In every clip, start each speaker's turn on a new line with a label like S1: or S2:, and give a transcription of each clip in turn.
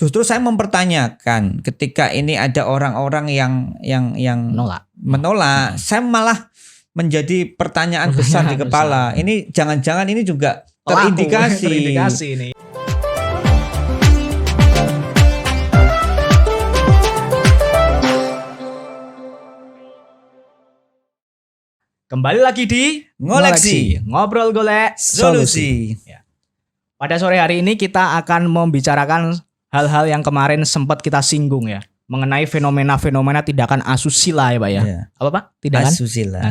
S1: Justru saya mempertanyakan ketika ini ada orang-orang yang menolak, saya malah menjadi pertanyaan besar di kepala. Ini jangan-jangan ini juga terindikasi
S2: ini. Kembali lagi di
S1: Ngoleksi.
S2: Ngobrol Golek
S1: Solusi.
S2: Ya. Pada sore hari ini kita akan membicarakan hal-hal yang kemarin sempat kita singgung ya, mengenai fenomena-fenomena tindakan asusila ya Pak ya. Apa Pak? Tindakan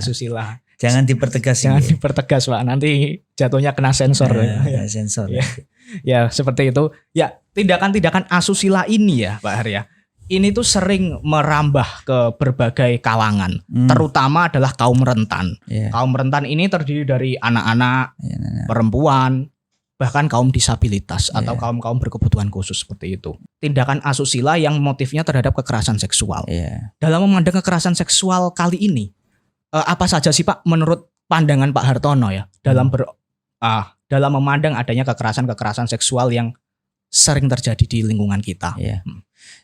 S2: asusila.
S1: Jangan dipertegas.
S2: Jangan dipertegas Pak, nanti jatuhnya kena sensor.
S1: Sensor.
S2: Ya, seperti itu. Ya, tindakan-tindakan asusila ini ya Pak Arya, ini tuh sering merambah ke berbagai kalangan, terutama adalah kaum rentan. Kaum rentan ini terdiri dari anak-anak, perempuan, bahkan kaum disabilitas atau kaum-kaum berkebutuhan khusus seperti itu. Tindakan asusila yang motifnya terhadap kekerasan seksual. Dalam memandang kekerasan seksual kali ini, apa saja sih Pak menurut pandangan Pak Hartono ya dalam memandang adanya kekerasan seksual yang sering terjadi di lingkungan kita?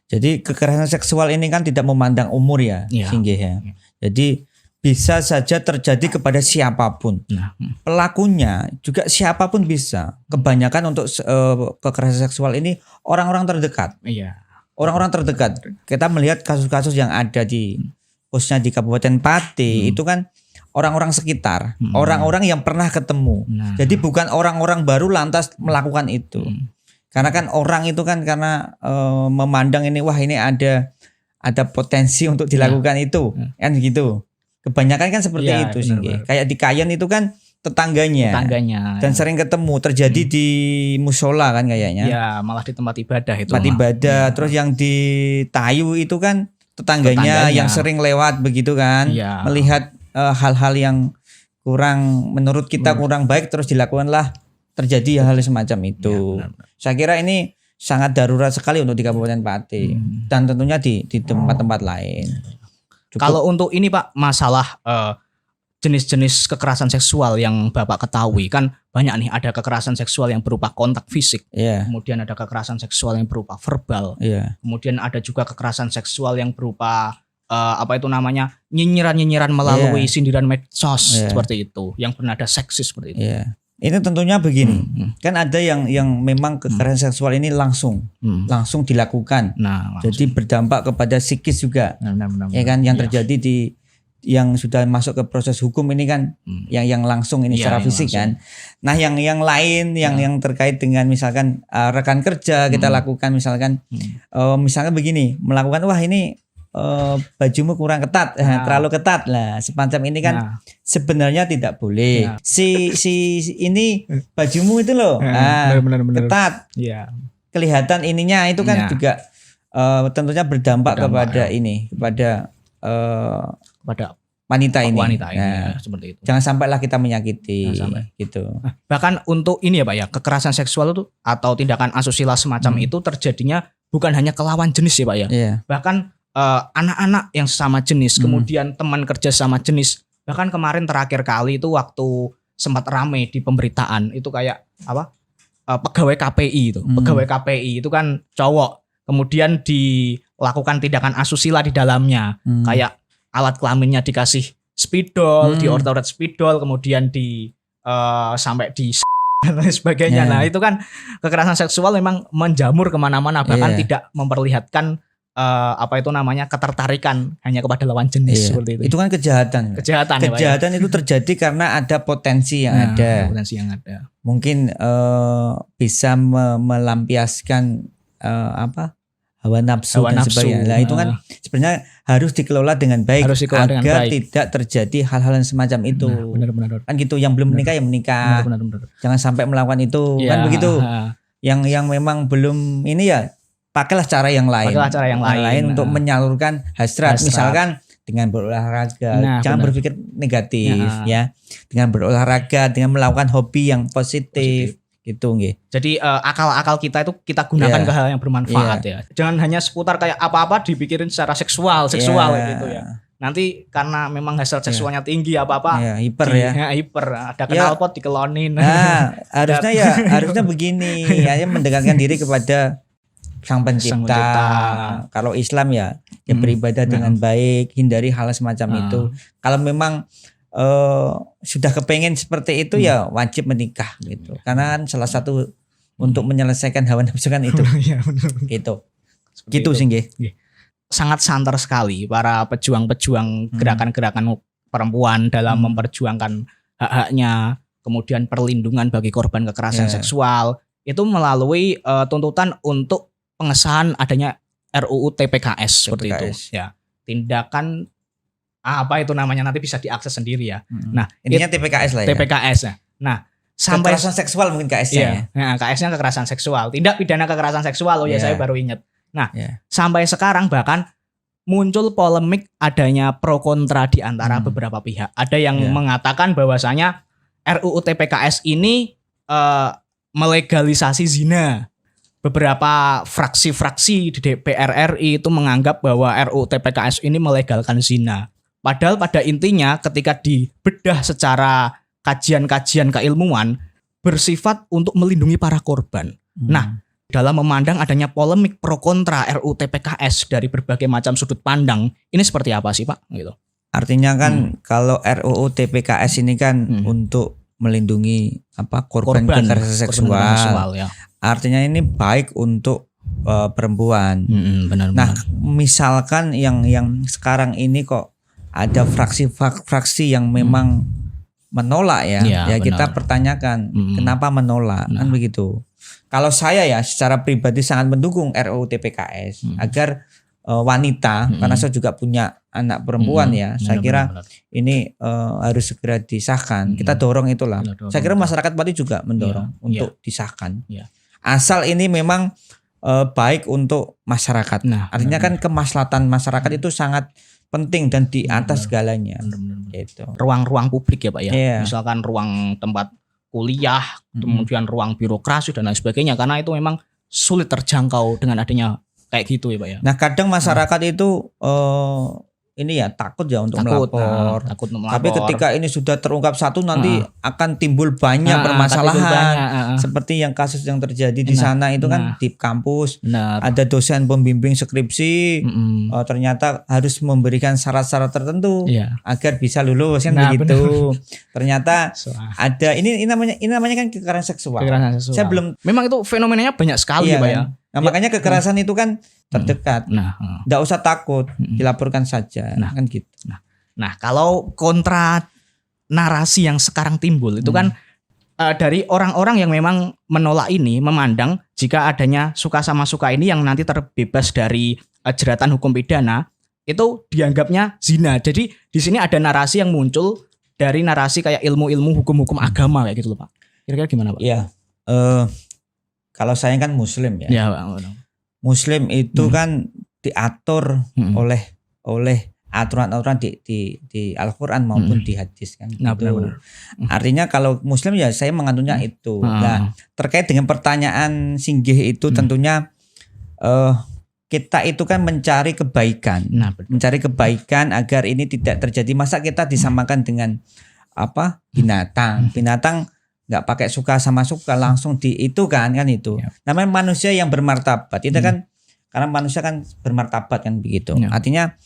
S1: Jadi kekerasan seksual ini kan tidak memandang umur ya, Singgih ya. Jadi bisa saja terjadi kepada siapapun. Pelakunya juga siapapun bisa. Kebanyakan untuk kekerasan seksual ini orang-orang terdekat. Orang-orang terdekat. Kita melihat kasus-kasus yang ada khususnya di Kabupaten Pati itu kan orang-orang sekitar, orang-orang yang pernah ketemu. Jadi bukan orang-orang baru lantas melakukan itu. Karena kan orang itu kan karena memandang ini wah ini ada potensi untuk dilakukan itu kan gitu. Kebanyakan kan seperti itu sih. Kayak di Kayen itu kan tetangganya dan sering ketemu, terjadi di musola kan kayaknya.
S2: Ya, malah di tempat ibadah itu.
S1: Tempat ibadah. Terus yang di Tayu itu kan tetangganya yang sering lewat begitu kan. Melihat hal-hal yang kurang menurut kita kurang baik terus dilakukanlah, terjadi hal semacam itu. Saya kira ini sangat darurat sekali untuk di Kabupaten Pati dan tentunya di tempat-tempat lain.
S2: Kalau untuk ini Pak, masalah jenis-jenis kekerasan seksual yang Bapak ketahui kan banyak nih, ada kekerasan seksual yang berupa kontak fisik, kemudian ada kekerasan seksual yang berupa verbal, kemudian ada juga kekerasan seksual yang berupa nyinyiran-nyinyiran melalui sindiran medsos seperti itu, yang bernada seksis seperti itu.
S1: Ini tentunya begini, kan ada yang memang kekerasan seksual ini langsung dilakukan, jadi berdampak kepada psikis juga, ya kan, yang terjadi yang sudah masuk ke proses hukum ini kan, yang langsung ini secara fisik kan. Nah yang lain yang terkait dengan misalkan rekan kerja kita lakukan misalkan begini, melakukan wah ini bajumu kurang ketat, terlalu ketat lah, semacam ini kan sebenarnya tidak boleh. Si ini bajumu itu loh, benar. Ketat, kelihatan ininya itu kan juga tentunya berdampak kepada wanita ini. Seperti itu. Jangan sampailah kita menyakiti, gitu.
S2: Bahkan untuk ini ya Pak ya, kekerasan seksual itu atau tindakan asusila semacam itu terjadinya bukan hanya ke lawan jenis ya Pak ya, bahkan anak-anak yang sesama jenis, kemudian teman kerja sama jenis. Bahkan kemarin terakhir kali itu waktu sempat rame di pemberitaan itu kayak pegawai KPI itu. Pegawai KPI itu kan cowok, kemudian dilakukan tindakan asusila di dalamnya. Kayak alat kelaminnya dikasih spidol, diorder spidol, kemudian sampai di dan lain sebagainya. Nah itu kan kekerasan seksual memang menjamur kemana-mana, bahkan tidak memperlihatkan ketertarikan hanya kepada lawan jenis seperti itu.
S1: Itu kan kejahatan. Kejahatan itu terjadi karena ada potensi yang ada. Mungkin bisa melampiaskan hawa nafsu dan sebagainya. Nah itu kan sebenarnya harus dikelola dengan baik agar tidak terjadi hal-hal yang semacam itu.
S2: Benar.
S1: Kan gitu, yang belum menikah ya menikah.
S2: Benar.
S1: Jangan sampai melakukan itu kan begitu. Yang memang belum ini ya pakailah cara yang lain. Untuk menyalurkan hasrat. Misalkan dengan berolahraga. Jangan berpikir negatif ya. Dengan berolahraga, dengan melakukan hobi yang positif. Gitu nggih.
S2: Jadi akal-akal kita itu kita gunakan ke hal yang bermanfaat ya. Jangan hanya seputar kayak apa-apa dipikirin secara seksual gitu ya. Nanti karena memang hasrat seksualnya tinggi apa-apa
S1: hiper
S2: ada knalpot dikelonin.
S1: Harusnya begini, hanya mendekatkan diri kepada Sang Pencipta. Kalau Islam ya beribadah dengan baik, hindari hal semacam itu. Kalau memang sudah kepengen seperti itu ya wajib menikah gitu. Karena kan salah satu untuk menyelesaikan hawa nafsu kan itu. Gitu. Gitu sih nggih.
S2: Sangat santer sekali para pejuang-pejuang gerakan-gerakan perempuan dalam memperjuangkan hak-haknya, kemudian perlindungan bagi korban kekerasan seksual itu melalui tuntutan untuk pengesahan adanya RUU TPKS seperti itu ya. Tindakan apa itu namanya nanti bisa diakses sendiri ya. Nah,
S1: intinya TPKS lah ya.
S2: TPKS ya. Nah, sampai
S1: kekerasan seksual mungkin KS-nya ya.
S2: Nah, KS-nya kekerasan seksual, tindak pidana kekerasan seksual. Saya baru ingat. Nah, sampai sekarang bahkan muncul polemik adanya pro kontra di antara beberapa pihak. Ada yang mengatakan bahwasanya RUU TPKS ini melegalisasi zina. Beberapa fraksi-fraksi di DPR RI itu menganggap bahwa RUU TPKS ini melegalkan zina. Padahal pada intinya ketika dibedah secara kajian-kajian keilmuan bersifat untuk melindungi para korban. Nah, dalam memandang adanya polemik pro kontra RUU TPKS dari berbagai macam sudut pandang, ini seperti apa sih Pak? Gitu.
S1: Artinya kan kalau RUU TPKS ini kan untuk melindungi korban kekerasan seksual ya. Artinya ini baik untuk perempuan.
S2: Benar.
S1: Nah, misalkan yang sekarang ini kok ada fraksi-fraksi yang memang menolak ya kita pertanyakan kenapa menolak kan begitu. Kalau saya ya secara pribadi sangat mendukung RUU TPKS agar wanita karena saya juga punya anak perempuan saya kira ini harus segera disahkan. Kita dorong itulah. Saya kira masyarakat Pati juga mendorong untuk disahkan. Asal ini memang baik untuk masyarakat. Artinya kan kemaslahatan masyarakat itu sangat penting dan di atas segalanya. Gitu.
S2: Ruang-ruang publik ya Pak ya. Misalkan ruang tempat kuliah, kemudian ruang birokrasi dan lain sebagainya, karena itu memang sulit terjangkau dengan adanya kayak gitu ya Pak ya.
S1: Nah kadang masyarakat itu ini ya takut ya untuk melapor.
S2: Takut melapor.
S1: Tapi ketika ini sudah terungkap satu nanti akan timbul banyak permasalahan. Seperti yang kasus yang terjadi di sana itu kan di kampus. Ada dosen pembimbing skripsi ternyata harus memberikan syarat-syarat tertentu agar bisa lulus kan begitu. Ternyata ada ini namanya kan kekerasan seksual. Saya belum
S2: memang itu fenomenanya banyak sekali Pak ya.
S1: Nah, makanya kekerasan itu kan terdekat. Nggak usah takut, dilaporkan saja. Kan gitu.
S2: Nah, kalau kontra narasi yang sekarang timbul itu kan dari orang-orang yang memang menolak ini, memandang jika adanya suka sama suka ini yang nanti terbebas dari jeratan hukum pidana itu dianggapnya zina. Jadi di sini ada narasi yang muncul dari narasi kayak ilmu-ilmu hukum-hukum agama kayak gitu loh Pak. Kira-kira gimana Pak?
S1: Iya. Kalau saya kan Muslim ya.
S2: Iya Pak.
S1: Muslim itu kan diatur oleh aturan-aturan di Al-Qur'an maupun di hadis kan.
S2: Benar.
S1: Artinya kalau Muslim ya saya menganutnya itu. Nah, terkait dengan pertanyaan Singgih itu tentunya kita itu kan mencari kebaikan. Mencari kebaikan agar ini tidak terjadi. Masa kita disamakan dengan binatang. Binatang nggak pakai suka sama suka langsung di itu kan itu. Namanya manusia yang bermartabat. Itu kan karena manusia kan bermartabat kan begitu. Artinya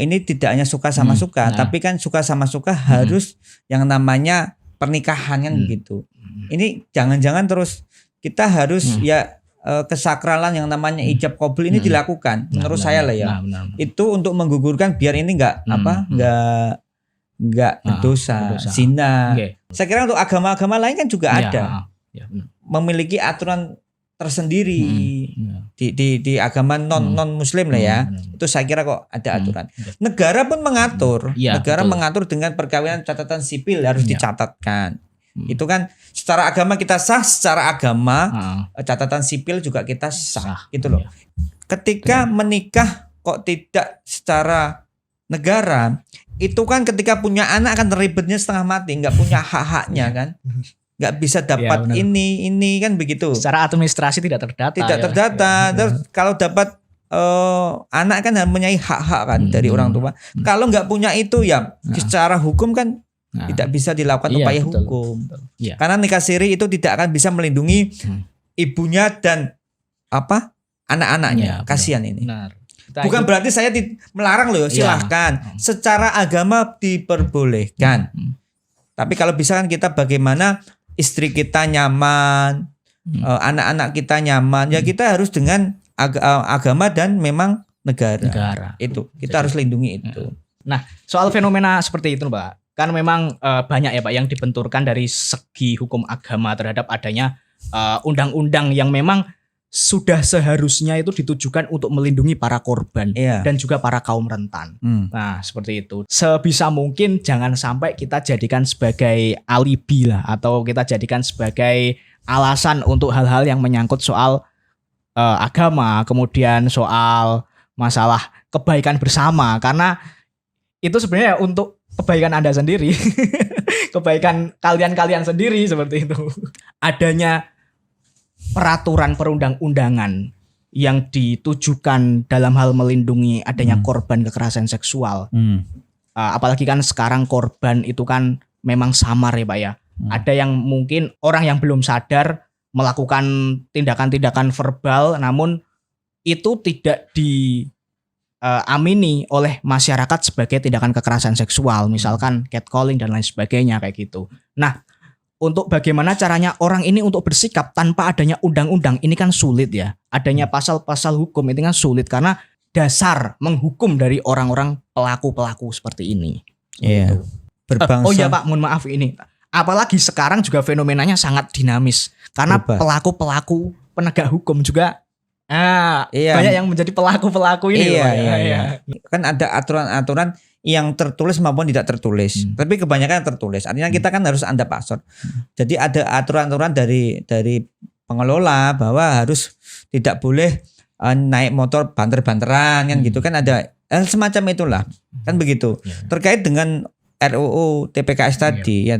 S1: ini tidak hanya suka sama suka, tapi kan suka sama suka harus yang namanya pernikahan kan begitu. Ini jangan-jangan terus kita harus kesakralan yang namanya ijab qabul ini dilakukan. Menurut saya lah ya. Itu untuk menggugurkan biar ini enggak berdosa, zina. Saya kira untuk agama-agama lain kan juga ada. Memiliki aturan tersendiri di agama non muslim lah ya. Itu saya kira kok ada aturan. Negara pun mengatur. Negara mengatur dengan perkawinan catatan sipil harus dicatatkan. Itu kan secara agama kita sah, secara agama catatan sipil juga kita sah. Gitu loh. Ketika menikah kok tidak secara negara, itu kan ketika punya anak akan ribetnya setengah mati, nggak punya hak-haknya kan, nggak bisa dapat ini kan begitu.
S2: Secara administrasi tidak terdata.
S1: Terus kalau dapat anak kan mempunyai hak-hak kan dari orang tua. Kalau nggak punya itu ya secara hukum kan tidak bisa dilakukan upaya hukum. Karena nikah siri itu tidak akan bisa melindungi ibunya dan anak-anaknya. Kasihan ini.
S2: Benar.
S1: Bukan berarti saya melarang loh, silahkan. Secara agama diperbolehkan. Tapi kalau bisa kan kita bagaimana istri kita nyaman, anak-anak kita nyaman, ya kita harus dengan agama dan memang negara. Itu kita harus lindungi itu.
S2: Nah, soal fenomena seperti itu, Pak, kan memang banyak ya Pak yang dibenturkan dari segi hukum agama terhadap adanya undang-undang yang memang sudah seharusnya itu ditujukan untuk melindungi para korban dan juga para kaum rentan. Nah, seperti itu. Sebisa mungkin jangan sampai kita jadikan sebagai alibi lah, atau kita jadikan sebagai alasan untuk hal-hal yang menyangkut soal agama, kemudian soal masalah kebaikan bersama, karena itu sebenarnya untuk kebaikan Anda sendiri, kebaikan kalian sendiri seperti itu. Adanya peraturan perundang-undangan yang ditujukan dalam hal melindungi adanya korban kekerasan seksual. Apalagi kan sekarang korban itu kan memang samar ya Pak ya. Ada yang mungkin orang yang belum sadar melakukan tindakan-tindakan verbal, namun itu tidak diamini oleh masyarakat sebagai tindakan kekerasan seksual, misalkan catcalling dan lain sebagainya kayak gitu. Nah, untuk bagaimana caranya orang ini untuk bersikap tanpa adanya undang-undang ini kan sulit ya. Adanya pasal-pasal hukum ini kan sulit karena dasar menghukum dari orang-orang pelaku-pelaku seperti ini.
S1: Iya. Berbangsa.
S2: Oh iya Pak, mohon maaf ini. Apalagi sekarang juga fenomenanya sangat dinamis karena pelaku-pelaku penegak hukum juga banyak yang menjadi pelaku-pelaku ini.
S1: Iya. Kan ada aturan-aturan yang tertulis maupun tidak tertulis. Tapi kebanyakan tertulis. Artinya kita kan harus anda password. Jadi ada aturan-aturan dari pengelola bahwa harus tidak boleh naik motor banter-banteran kan gitu kan, ada semacam itulah. Kan begitu. Terkait dengan RUU TPKS tadi ya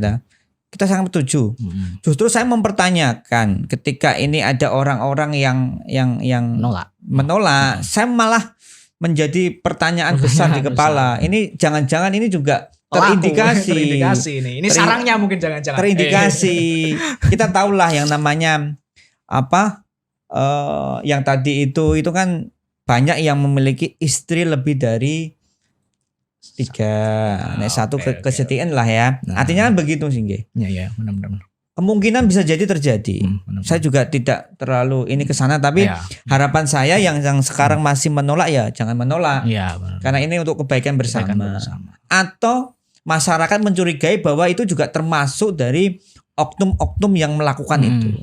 S1: kita sangat setuju. Justru saya mempertanyakan ketika ini ada orang-orang yang menolak, saya malah menjadi pertanyaan besar di kepala. Ini jangan-jangan ini juga terindikasi
S2: ini sarangnya mungkin jangan-jangan
S1: terindikasi. Kita tahulah yang namanya yang tadi itu kan banyak yang memiliki istri lebih dari 3. Satu kesetiaan lah ya. Artinya kan begitu sih.
S2: Iya, benar-benar.
S1: Kemungkinan bisa jadi terjadi. Saya juga tidak terlalu ini ke sana, tapi harapan saya yang sekarang masih menolak ya jangan menolak. Karena ini untuk kebaikan bersama. Atau masyarakat mencurigai bahwa itu juga termasuk dari oknum-oknum yang melakukan itu.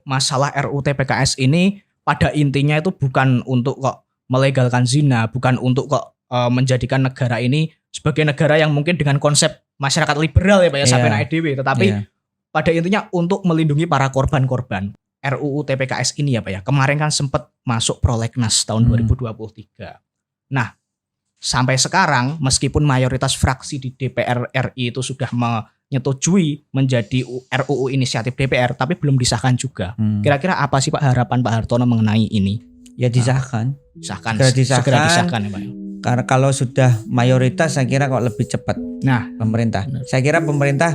S2: Masalah RUU TPKS ini pada intinya itu bukan untuk kok melegalkan zina, bukan untuk kok menjadikan negara ini sebagai negara yang mungkin dengan konsep masyarakat liberal ya Pak ya, sampai EDW, tetapi pada intinya untuk melindungi para korban-korban. RUU TPKS ini ya Pak ya, kemarin kan sempat masuk prolegnas tahun 2023. Nah, sampai sekarang meskipun mayoritas fraksi di DPR RI itu sudah menyetujui menjadi RUU inisiatif DPR, tapi belum disahkan juga. Kira-kira apa sih Pak harapan Pak Hartono mengenai ini?
S1: Ya disahkan.
S2: Segera disahkan ya Pak.
S1: Karena kalau sudah mayoritas saya kira kok lebih cepat. Nah, pemerintah. Saya kira pemerintah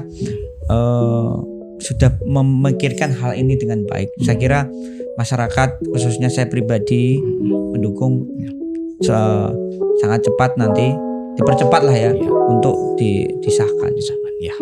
S1: sudah memikirkan hal ini dengan baik. Saya kira masyarakat khususnya saya pribadi mendukung sangat cepat nanti dipercepat lah ya untuk disahkan.
S2: Ya.